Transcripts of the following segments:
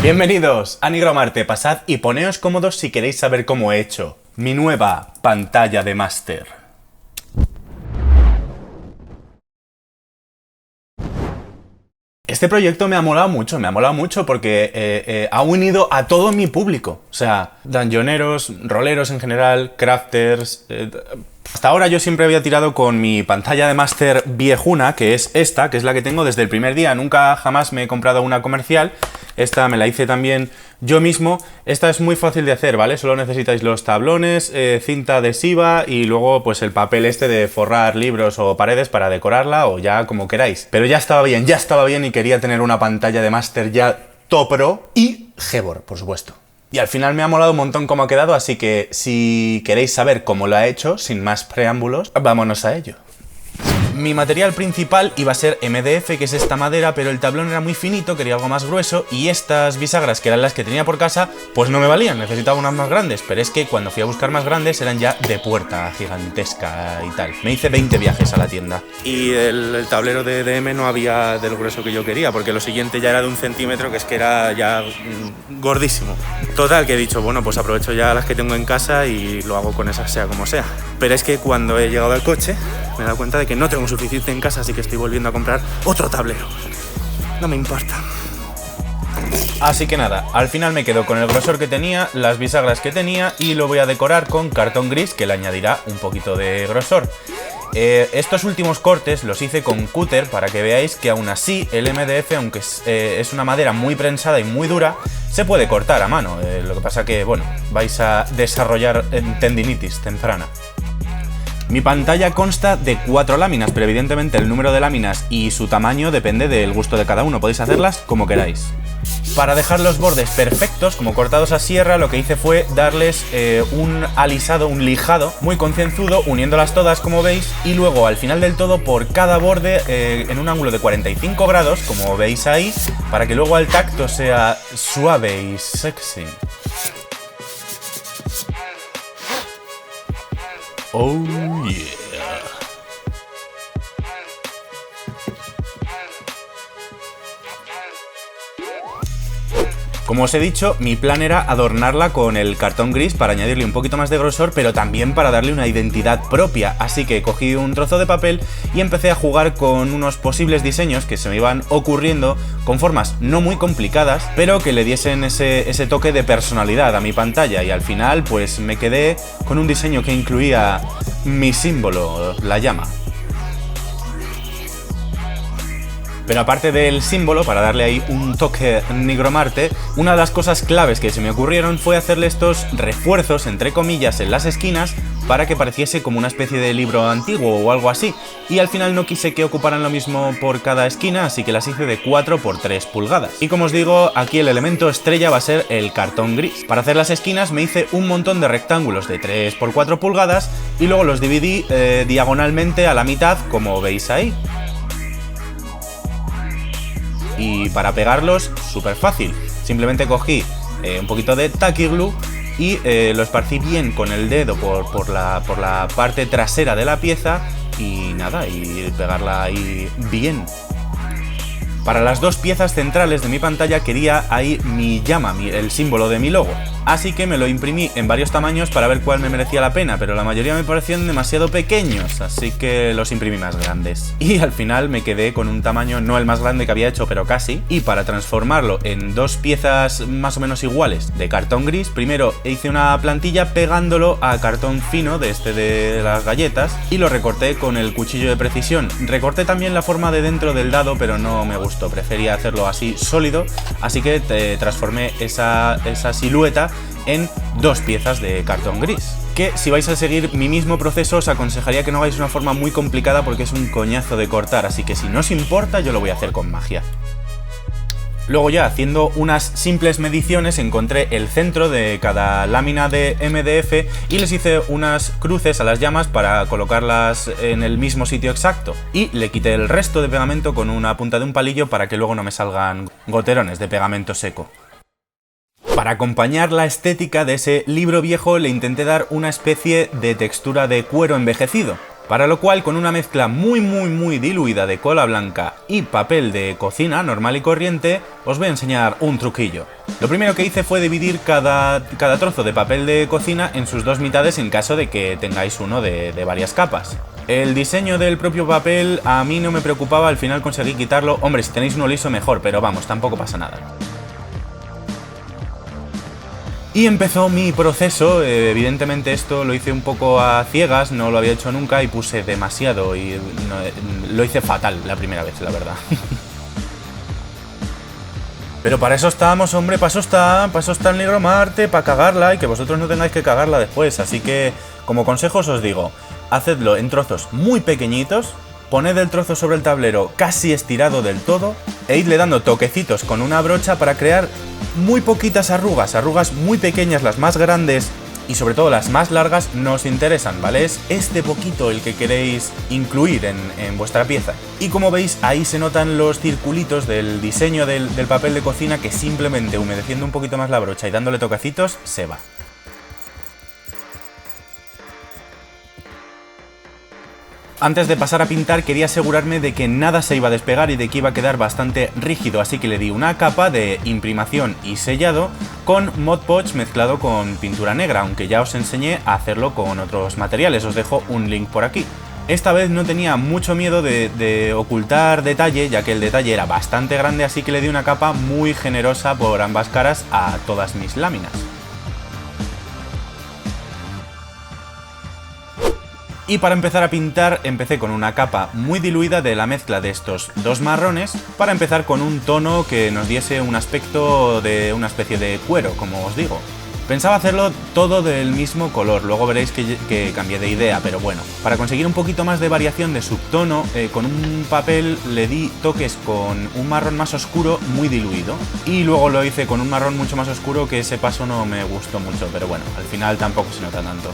Bienvenidos a Nigromarte, pasad y poneos cómodos si queréis saber cómo he hecho mi nueva pantalla de máster. Este proyecto me ha molado mucho porque ha unido a todo mi público. O sea, dungeoneros, roleros en general, crafters... Hasta ahora yo siempre había tirado con mi pantalla de máster viejuna, que es esta, que es la que tengo desde el primer día. Nunca jamás me he comprado una comercial. Esta me la hice también yo mismo. Esta es muy fácil de hacer, ¿vale? Solo necesitáis los tablones, cinta adhesiva y luego pues el papel este de forrar libros o paredes para decorarla o ya como queráis. Pero ya estaba bien y quería tener una pantalla de máster ya top pro y Gevor, por supuesto. Y al final me ha molado un montón cómo ha quedado, así que si queréis saber cómo lo ha hecho, sin más preámbulos, vámonos a ello. Mi material principal iba a ser MDF, que es esta madera, pero el tablón era muy finito, quería algo más grueso, y estas bisagras, que eran las que tenía por casa, pues no me valían, necesitaba unas más grandes, pero es que cuando fui a buscar más grandes eran ya de puerta gigantesca y tal. Me hice 20 viajes a la tienda. Y el tablero de DM no había del grueso que yo quería, porque lo siguiente ya era de 1 centímetro, que es que era ya gordísimo. Total, que he dicho, bueno, pues aprovecho ya las que tengo en casa y lo hago con esas sea como sea. Pero es que cuando he llegado al coche me he dado cuenta de que no tengo suficiente en casa, así que estoy volviendo a comprar otro tablero. No me importa. Así que nada, al final me quedo con el grosor que tenía, las bisagras que tenía y lo voy a decorar con cartón gris, que le añadirá un poquito de grosor. Estos últimos cortes los hice con cúter para que veáis que aún así el MDF, aunque es una madera muy prensada y muy dura, se puede cortar a mano. Lo que pasa que, bueno, vais a desarrollar tendinitis temprana. Mi pantalla consta de 4 láminas, pero evidentemente el número de láminas y su tamaño depende del gusto de cada uno, podéis hacerlas como queráis. Para dejar los bordes perfectos, como cortados a sierra, lo que hice fue darles un alisado, un lijado muy concienzudo, uniéndolas todas como veis, y luego al final del todo por cada borde en un ángulo de 45 grados, como veis ahí, para que luego al tacto sea suave y sexy. Oh yeah. Como os he dicho, mi plan era adornarla con el cartón gris para añadirle un poquito más de grosor, pero también para darle una identidad propia, así que cogí un trozo de papel y empecé a jugar con unos posibles diseños que se me iban ocurriendo con formas no muy complicadas, pero que le diesen ese toque de personalidad a mi pantalla, y al final pues me quedé con un diseño que incluía mi símbolo, la llama. Pero aparte del símbolo, para darle ahí un toque Nigromarte, una de las cosas claves que se me ocurrieron fue hacerle estos refuerzos, entre comillas, en las esquinas para que pareciese como una especie de libro antiguo o algo así. Y al final no quise que ocuparan lo mismo por cada esquina, así que las hice de 4 por 3 pulgadas. Y como os digo, aquí el elemento estrella va a ser el cartón gris. Para hacer las esquinas me hice un montón de rectángulos de 3 por 4 pulgadas y luego los dividí diagonalmente a la mitad, como veis ahí. Y para pegarlos, súper fácil. Simplemente cogí un poquito de tacky glue y lo esparcí bien con el dedo por la parte trasera de la pieza y nada, y pegarla ahí bien. Para las dos piezas centrales de mi pantalla quería ahí mi llama, el símbolo de mi logo. Así que me lo imprimí en varios tamaños para ver cuál me merecía la pena, pero la mayoría me parecían demasiado pequeños, así que los imprimí más grandes. Y al final me quedé con un tamaño, no el más grande que había hecho, pero casi. Y para transformarlo en dos piezas más o menos iguales de cartón gris, primero hice una plantilla pegándolo a cartón fino de las galletas y lo recorté con el cuchillo de precisión. Recorté también la forma de dentro del dado, pero no me gustó, prefería hacerlo así sólido, así que transformé esa silueta en dos piezas de cartón gris. Que si vais a seguir mi mismo proceso os aconsejaría que no hagáis una forma muy complicada porque es un coñazo de cortar, así que si no os importa yo lo voy a hacer con magia. Luego ya haciendo unas simples mediciones encontré el centro de cada lámina de MDF y les hice unas cruces a las llamas para colocarlas en el mismo sitio exacto. Y le quité el resto de pegamento con una punta de un palillo para que luego no me salgan goterones de pegamento seco. Para acompañar la estética de ese libro viejo le intenté dar una especie de textura de cuero envejecido. Para lo cual, con una mezcla muy diluida de cola blanca y papel de cocina normal y corriente, os voy a enseñar un truquillo. Lo primero que hice fue dividir cada trozo de papel de cocina en sus dos mitades en caso de que tengáis uno de varias capas. El diseño del propio papel a mí no me preocupaba, al final conseguí quitarlo. Hombre, si tenéis uno liso mejor, pero vamos, tampoco pasa nada. Y empezó mi proceso. Evidentemente esto lo hice un poco a ciegas, no lo había hecho nunca y puse demasiado y lo hice fatal la primera vez, la verdad. Pero para eso estamos, hombre, para eso está el Nigromarte, para cagarla y que vosotros no tengáis que cagarla después. Así que, como consejos os digo, hacedlo en trozos muy pequeñitos, poned el trozo sobre el tablero casi estirado del todo e idle dando toquecitos con una brocha para crear muy poquitas arrugas muy pequeñas, las más grandes y sobre todo las más largas no os interesan, ¿vale? Es este poquito el que queréis incluir en vuestra pieza. Y como veis, ahí se notan los circulitos del diseño del papel de cocina que simplemente humedeciendo un poquito más la brocha y dándole toquecitos, se va. Antes de pasar a pintar quería asegurarme de que nada se iba a despegar y de que iba a quedar bastante rígido, así que le di una capa de imprimación y sellado con Mod Podge mezclado con pintura negra, aunque ya os enseñé a hacerlo con otros materiales, os dejo un link por aquí. Esta vez no tenía mucho miedo de ocultar detalle, ya que el detalle era bastante grande, así que le di una capa muy generosa por ambas caras a todas mis láminas. Y para empezar a pintar empecé con una capa muy diluida de la mezcla de estos dos marrones para empezar con un tono que nos diese un aspecto de una especie de cuero, como os digo. Pensaba hacerlo todo del mismo color, luego veréis que cambié de idea, pero bueno, para conseguir un poquito más de variación de subtono, con un papel le di toques con un marrón más oscuro muy diluido y luego lo hice con un marrón mucho más oscuro, que ese paso no me gustó mucho, pero bueno, al final tampoco se nota tanto.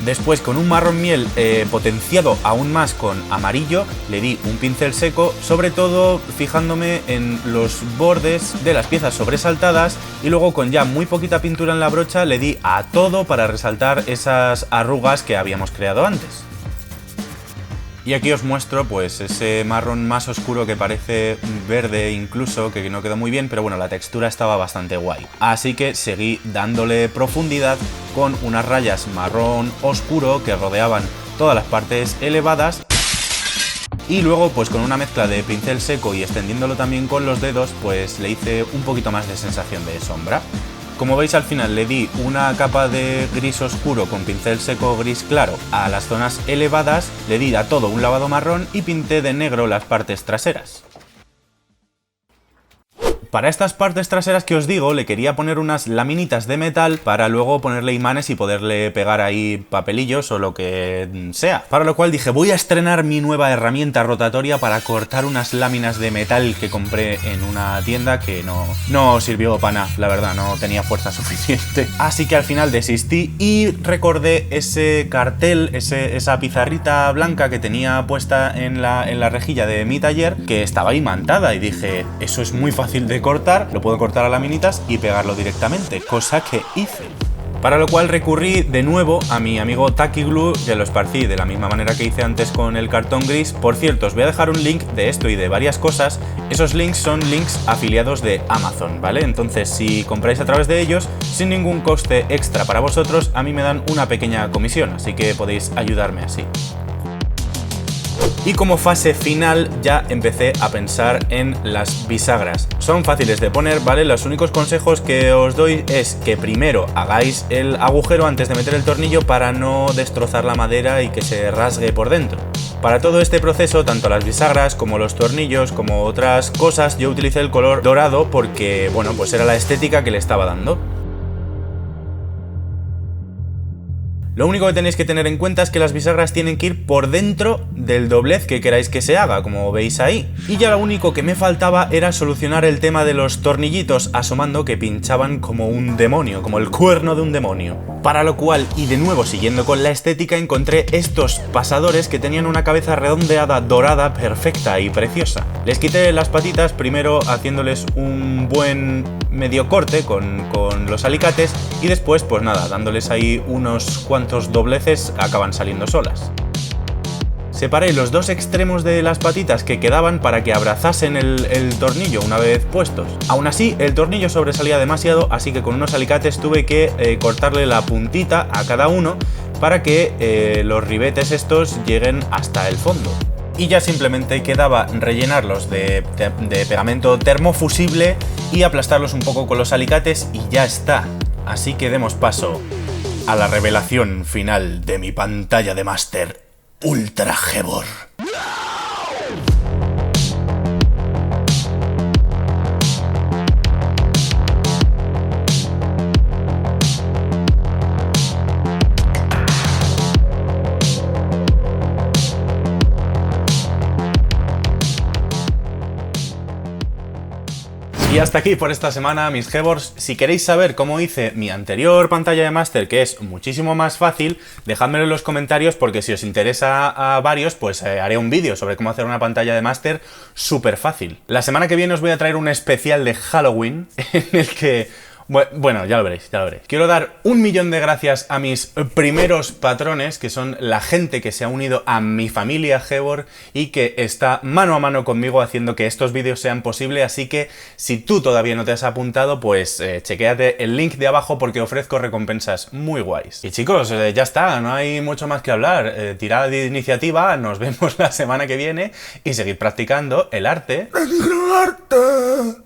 Después, con un marrón miel potenciado aún más con amarillo, le di un pincel seco, sobre todo fijándome en los bordes de las piezas sobresaltadas, y luego con ya muy poquita pintura en la brocha le di a todo para resaltar esas arrugas que habíamos creado antes. Y aquí os muestro pues ese marrón más oscuro que parece verde incluso, que no quedó muy bien, pero bueno, la textura estaba bastante guay. Así que seguí dándole profundidad con unas rayas marrón oscuro que rodeaban todas las partes elevadas. Y luego pues con una mezcla de pincel seco y extendiéndolo también con los dedos, pues le hice un poquito más de sensación de sombra. Como veis, al final le di una capa de gris oscuro con pincel seco gris claro a las zonas elevadas, le di a todo un lavado marrón y pinté de negro las partes traseras. Para estas partes traseras que os digo, le quería poner unas laminitas de metal para luego ponerle imanes y poderle pegar ahí papelillos o lo que sea. Para lo cual dije, voy a estrenar mi nueva herramienta rotatoria para cortar unas láminas de metal que compré en una tienda que no sirvió para nada, la verdad, no tenía fuerza suficiente. Así que al final desistí y recordé ese cartel, esa pizarrita blanca que tenía puesta en la rejilla de mi taller, que estaba imantada, y dije, eso es muy fácil de cortar, lo puedo cortar a laminitas y pegarlo directamente, cosa que hice. Para lo cual recurrí de nuevo a mi amigo Tacky Glue, que lo esparcí de la misma manera que hice antes con el cartón gris. Por cierto, os voy a dejar un link de esto y de varias cosas. Esos links son links afiliados de Amazon, ¿vale? Entonces, si compráis a través de ellos, sin ningún coste extra para vosotros, a mí me dan una pequeña comisión, así que podéis ayudarme así. Y como fase final ya empecé a pensar en las bisagras. Son fáciles de poner, ¿vale? Los únicos consejos que os doy es que primero hagáis el agujero antes de meter el tornillo para no destrozar la madera y que se rasgue por dentro. Para todo este proceso, tanto las bisagras como los tornillos como otras cosas, yo utilicé el color dorado porque, bueno, pues era la estética que le estaba dando. Lo único que tenéis que tener en cuenta es que las bisagras tienen que ir por dentro del doblez que queráis que se haga, como veis ahí. Y ya lo único que me faltaba era solucionar el tema de los tornillitos asomando, que pinchaban como un demonio, como el cuerno de un demonio. Para lo cual, y de nuevo siguiendo con la estética, encontré estos pasadores que tenían una cabeza redondeada dorada perfecta y preciosa. Les quité las patitas primero haciéndoles un buen medio corte con los alicates y después pues nada, dándoles ahí unos cuantos dobleces acaban saliendo solas. Separé los dos extremos de las patitas que quedaban para que abrazasen el tornillo una vez puestos. Aún así, el tornillo sobresalía demasiado, así que con unos alicates tuve que cortarle la puntita a cada uno para que los ribetes estos lleguen hasta el fondo. Y ya simplemente quedaba rellenarlos de pegamento termofusible y aplastarlos un poco con los alicates y ya está. Así que demos paso a la revelación final de mi pantalla de máster Ultra Gebor. Y hasta aquí por esta semana, mis Gebors. Si queréis saber cómo hice mi anterior pantalla de máster, que es muchísimo más fácil, dejádmelo en los comentarios porque si os interesa a varios, pues haré un vídeo sobre cómo hacer una pantalla de máster súper fácil. La semana que viene os voy a traer un especial de Halloween en el que... Bueno, ya lo veréis, ya lo veréis. Quiero dar 1.000.000 de gracias a mis primeros patrones, que son la gente que se ha unido a mi familia Gebor y que está mano a mano conmigo haciendo que estos vídeos sean posibles, así que si tú todavía no te has apuntado, pues chequéate el link de abajo porque ofrezco recompensas muy guays. Y chicos, ya está, no hay mucho más que hablar. Tirad de iniciativa, nos vemos la semana que viene y seguid practicando el arte. ¡El arte!